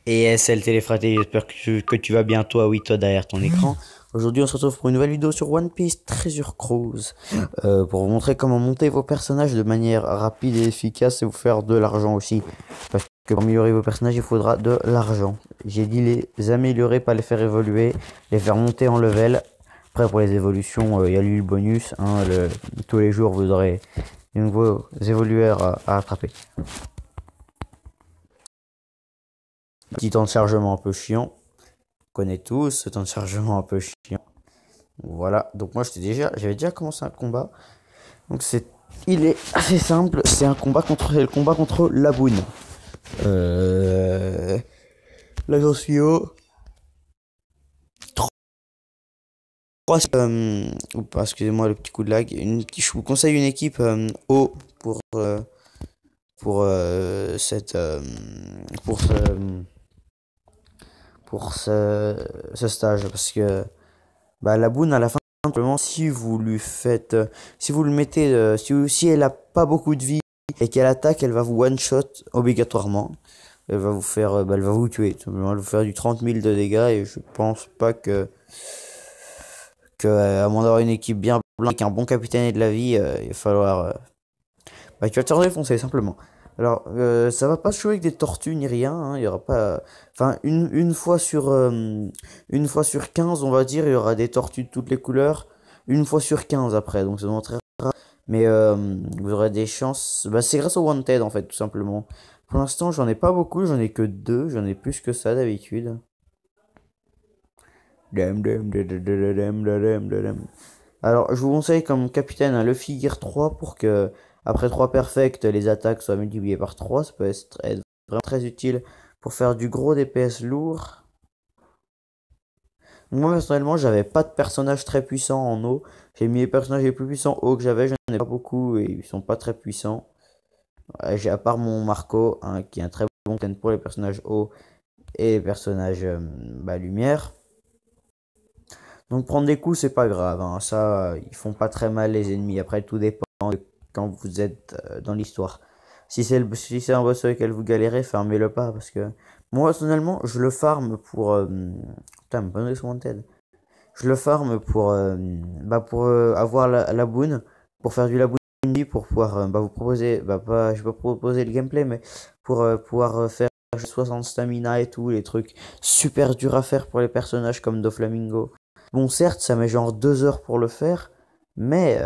Et SL Téléfraté, j'espère que tu vas bien, toi, oui, toi, derrière ton écran. Aujourd'hui, on se retrouve pour une nouvelle vidéo sur One Piece Treasure Cruise. Pour vous montrer comment monter vos personnages de manière rapide et efficace et vous faire de l'argent aussi. Parce que pour améliorer vos personnages, il faudra de l'argent. J'ai dit les améliorer, pas les faire évoluer, les faire monter en level. Après, pour les évolutions, il y a lui le bonus. Hein, tous les jours, vous aurez de nouveaux évolueurs à attraper. Petit temps de chargement un peu chiant. On connaît tous ce temps de chargement un peu chiant. Voilà, donc moi j'avais déjà commencé un combat. Donc il est assez simple, c'est le combat contre Laboon. Là j'en suis au 3, excusez-moi le petit coup de lag. Je vous conseille une équipe haut pour cette pour ce stage parce que bah Laboon à la fin simplement si vous lui faites si vous le mettez si elle a pas beaucoup de vie et qu'elle attaque, elle va vous one shot obligatoirement. Elle va vous faire elle va vous tuer tout simplement. Elle va vous faire du 30 000 de dégâts et je pense pas que à moins d'avoir une équipe bien blanche avec un bon capitaine et de la vie, il va falloir bah, tu vas te faire défoncer simplement. Alors, ça va pas se jouer avec des tortues ni rien, hein, il y aura pas. Enfin, une fois sur 15 on va dire, il y aura des tortues de toutes les couleurs. Une fois sur 15 après, donc c'est vraiment très rare. Mais vous aurez des chances. Bah, c'est grâce au Wanted en fait, tout simplement. Pour l'instant, j'en ai pas beaucoup, j'en ai que deux, j'en ai plus que ça d'habitude. Alors, je vous conseille comme capitaine un Luffy Gear 3 pour que, après 3 perfects, les attaques soient multipliées par 3. Ça peut être vraiment très utile pour faire du gros DPS lourd. Moi, personnellement, j'avais pas de personnage très puissant en eau. J'ai mis les personnages les plus puissants haut que j'avais. J'en ai pas beaucoup et ils sont pas très puissants. Ouais, j'ai à part mon Marco, hein, qui est un très bon capitaine pour les personnages haut et les personnages lumière. Donc prendre des coups, c'est pas grave, hein. Ça, ils font pas très mal les ennemis. Après, tout dépend de quand vous êtes dans l'histoire. Si c'est un boss avec lequel vous galérez, fermez-le pas. Parce que moi, personnellement, je le farm pour... Putain, me bonne Wanted. Je le farm pour avoir la boon, pour faire du laboon, pour pouvoir vous proposer... pas, je vais pas proposer le gameplay, mais pour pouvoir faire 60 stamina et tout, les trucs super durs à faire pour les personnages comme Doflamingo. Bon, certes, ça met genre 2 heures pour le faire, mais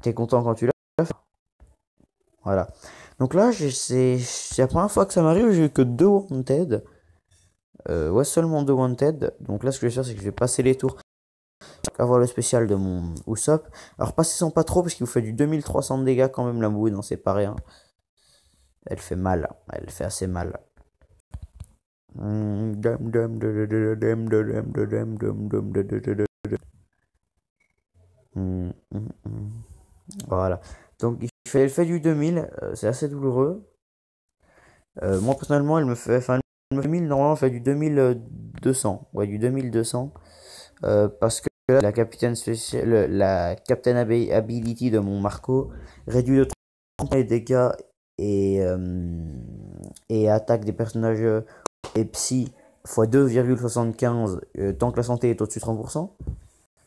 t'es content quand tu l'as fait. Voilà. Donc là, c'est la première fois que ça m'arrive, j'ai eu que 2 Wanted. Ouais, seulement 2 Wanted. Donc là, ce que je vais faire, c'est que je vais passer les tours. Avoir le spécial de mon Usopp. Alors, passez sans pas trop, parce qu'il vous fait du 2300 de dégâts quand même, la mouille, non, c'est pas rien. Elle fait mal, elle fait assez mal. Voilà. Donc elle fait du 2000, c'est assez douloureux. Moi personnellement, elle me fait 1000, normalement elle fait du 2200. Ouais, du 2200. Parce que la capitaine spéciale, la Captain Ability de mon Marco réduit de 30 les dégâts et attaque des personnages et psy fois 2,75 tant que la santé est au-dessus de 30%.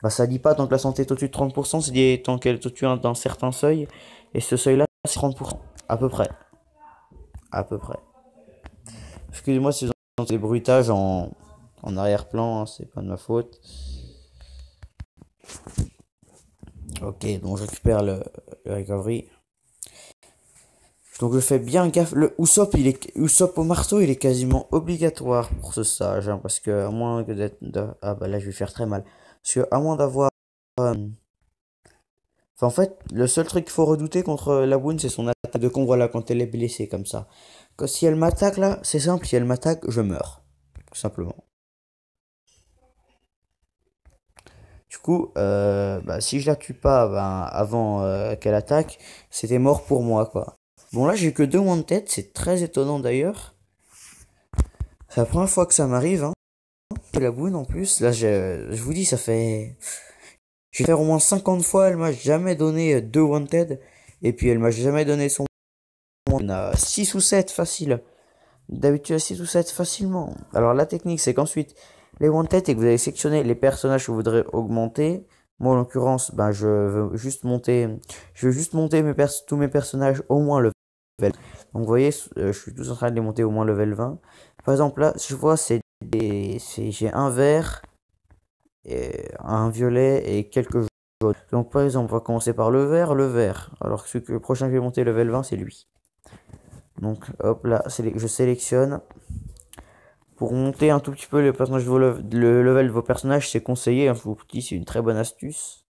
Bah, ça dit pas tant que la santé est au-dessus de 30%, c'est dit tant qu'elle est au-dessus d'un certain seuil. Et ce seuil-là, c'est 30%. À peu près. À peu près. Excusez-moi si vous entendez des bruitages en arrière-plan, hein, c'est pas de ma faute. Ok, donc je récupère le recovery. Donc je fais bien gaffe. Le Usopp au marteau, il est quasiment obligatoire pour ce stage, hein, parce que à moins que ah bah là je vais faire très mal. Parce que à moins d'avoir enfin, en fait, le seul truc qu'il faut redouter contre la Boone, c'est son attaque de con, voilà, quand elle est blessée comme ça. Si elle m'attaque là, c'est simple, si elle m'attaque, je meurs. Tout simplement. Du coup, si je la tue pas avant qu'elle attaque, c'était mort pour moi, quoi. Bon, là, j'ai que 2 one-tête, c'est très étonnant d'ailleurs. C'est la première fois que ça m'arrive, hein. La Boone en plus, là, je vous dis, ça fait. Je vais faire au moins 50 fois, elle m'a jamais donné 2 one-tête. Et puis, elle m'a jamais donné son. On a 6 ou 7 facile. D'habitude, si tout ça est facilement. Alors la technique, c'est qu'ensuite, les one-têtes et que vous allez sélectionner les personnages que vous voudrez augmenter. Moi, en l'occurrence, ben, je veux juste monter tous mes personnages au moins level. Donc, vous voyez, je suis tous en train de les monter au moins level 20. Par exemple, là, je vois, j'ai un vert, un violet et quelques jaunes. Donc, par exemple, on va commencer par le vert, le vert. Alors, le prochain que je vais monter level 20, c'est lui. Donc, hop là, je sélectionne. Pour monter un tout petit peu le level de vos personnages, c'est conseillé, hein, je vous dis, c'est une très bonne astuce.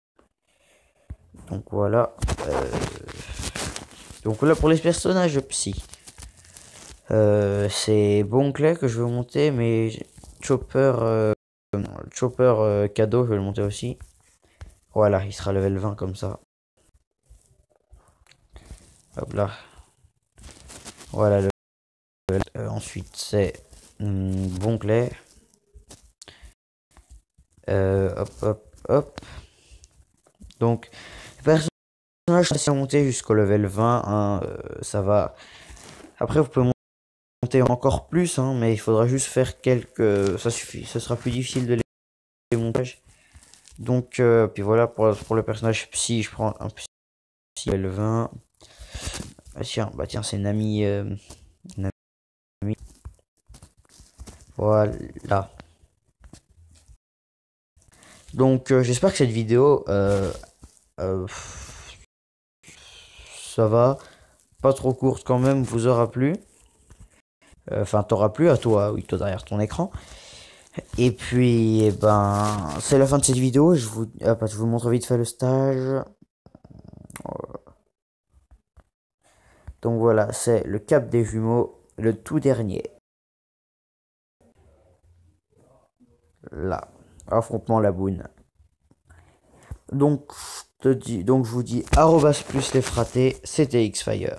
Donc voilà. Donc là, pour les personnages psy. C'est Bonclay que je veux monter, mais Chopper cadeau, je vais le monter aussi. Voilà, il sera level 20 comme ça. Hop là. Voilà, ensuite c'est Bonclay. Hop, hop, hop. Donc, les personnages sont montés jusqu'au level 20. Hein, ça va. Après, vous pouvez monter encore plus, hein, mais il faudra juste faire quelques. Ça suffit. Ce sera plus difficile de les montages. Donc, puis voilà, pour le personnage psy, je prends un psy level 20. Bah tiens, c'est une amie. Voilà. Donc, j'espère que cette vidéo, euh, ça va, pas trop courte quand même, vous aura plu. Enfin, t'aura plu à toi, oui, toi derrière ton écran. Et puis, eh ben, c'est la fin de cette vidéo. Je vous montre vite fait le stage. Donc voilà, c'est le cap des jumeaux, le tout dernier. Là, affrontement la boune. Donc, je vous dis arrobas plus les fratés, c'était Xfire.